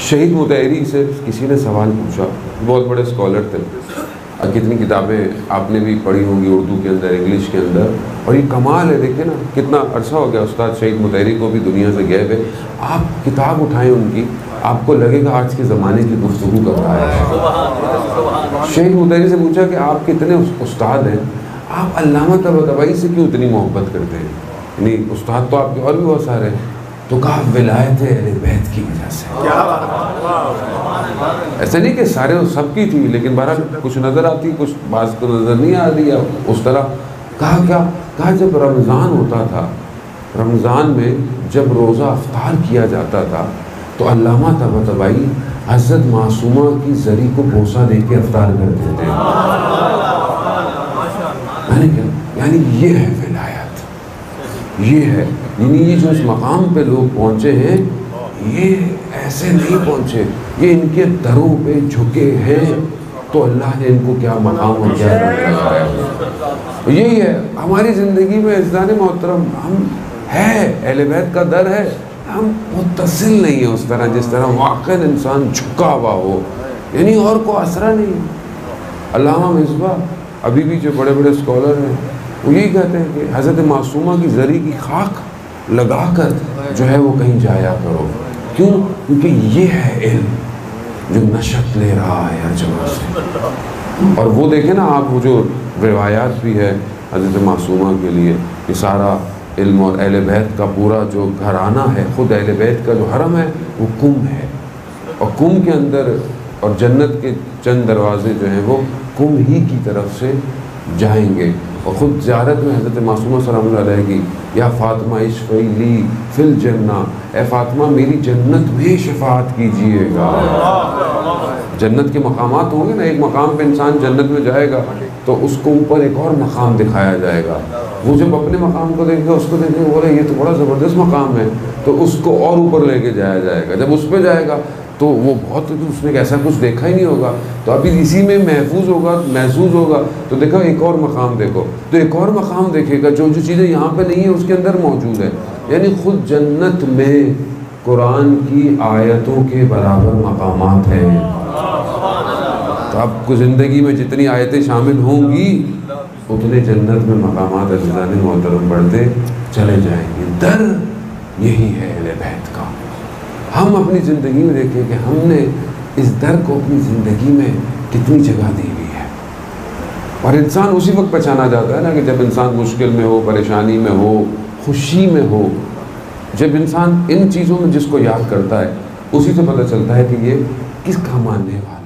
شہید مطہری سے کسی نے سوال پوچھا، بہت بڑے اسکالر تھے، کتنی کتابیں آپ نے بھی پڑھی ہوں گی اردو کے اندر، انگلش کے اندر، اور یہ کمال ہے، دیکھیں نا کتنا عرصہ ہو گیا استاد شہید مطہری کو بھی دنیا سے گئے ہوئے، آپ کتاب اٹھائیں ان کی، آپ کو لگے گا آج کے زمانے کی گفتگو کر رہا ہے۔ شہید مطہری سے پوچھا کہ آپ کتنے استاد ہیں، آپ علامہ طباطبائی سے کیوں اتنی محبت کرتے ہیں؟ یعنی استاد تو آپ کے اور بھی بہت سارے ہیں، تو کہا ولایت اہل بیت کی وجہ سے۔ ایسے نہیں کہ سارے سب کی تھی، لیکن بہرحال کچھ نظر آتی، کچھ بعض کو نظر نہیں آ رہی ہے اس طرح۔ کہا کیا؟ کہا جب رمضان ہوتا تھا، رمضان میں جب روزہ افطار کیا جاتا تھا تو علامہ طباطبائی حضرت معصومہ کی زری کو بوسہ دے کے افطار کرتے تھے۔ یعنی یہ ہے ولایت، یہ ہے، یعنی یہ جو اس مقام پہ لوگ پہنچے ہیں، یہ ایسے نہیں پہنچے، یہ ان کے دروں پہ جھکے ہیں تو اللہ نے ان کو کیا مقام اور کیا در لگایا۔ یہی ہے ہماری زندگی میں عزیزان محترم، ہم ہے اہل بیت کا در ہے، ہم متصل نہیں ہیں اس طرح جس طرح واقعی انسان جھکا ہوا ہو، یعنی اور کو آسرا نہیں۔ علامہ مصباح ابھی بھی جو بڑے بڑے اسکالر ہیں وہ یہی کہتے ہیں کہ حضرت معصومہ کی زری کی خاک لگا کر جو ہے وہ کہیں جایا کرو۔ کیوں؟ کیونکہ یہ ہے علم جو نشت لے رہا ہے ہر جگہ سے۔ اور وہ دیکھیں نا آپ، وہ جو روایات بھی ہے حضرت معصومہ کے لیے، کہ سارا علم اور اہل بیت کا پورا جو گھرانہ ہے، خود اہل بیت کا جو حرم ہے وہ کم ہے، اور کم کے اندر اور جنت کے چند دروازے جو ہیں وہ کم ہی کی طرف سے جائیں گے۔ اور خود زیارت میں حضرت معصومہ سلام اللہ علیہ کی، یا فاطمہ اشفعی لی فی الجنہ، اے فاطمہ میری جنت میں شفاعت کیجئے گا۔ جنت کے مقامات ہوں گے نا، ایک مقام پہ انسان جنت میں جائے گا تو اس کو اوپر ایک اور مقام دکھایا جائے گا، وہ جب اپنے مقام کو دیکھے گا، اس کو دیکھے بولے یہ تو بڑا زبردست مقام ہے، تو اس کو اور اوپر لے کے جایا جائے گا۔ جب اس پہ جائے گا تو وہ بہت، اس نے ایسا کچھ دیکھا ہی نہیں ہوگا، تو ابھی اسی میں محفوظ ہوگا تو دیکھو ایک اور مقام دیکھو، تو ایک اور مقام دیکھے گا، جو چیزیں یہاں پہ نہیں ہیں اس کے اندر موجود ہے۔ یعنی خود جنت میں قرآن کی آیتوں کے برابر مقامات ہیں۔ تو آپ کو زندگی میں جتنی آیتیں شامل ہوں گی اتنے جنت میں مقامات عزیزان محترم بڑھتے چلے جائیں گے۔ در یہی ہے اہل بیت کا۔ ہم اپنی زندگی میں دیکھیں کہ ہم نے اس در کو اپنی زندگی میں کتنی جگہ دی ہوئی ہے، اور انسان اسی وقت پہچانا جاتا ہے نا کہ جب انسان مشکل میں ہو، پریشانی میں ہو، خوشی میں ہو، جب انسان ان چیزوں میں جس کو یاد کرتا ہے اسی سے پتہ چلتا ہے کہ یہ کس کا ماننے والا ہے۔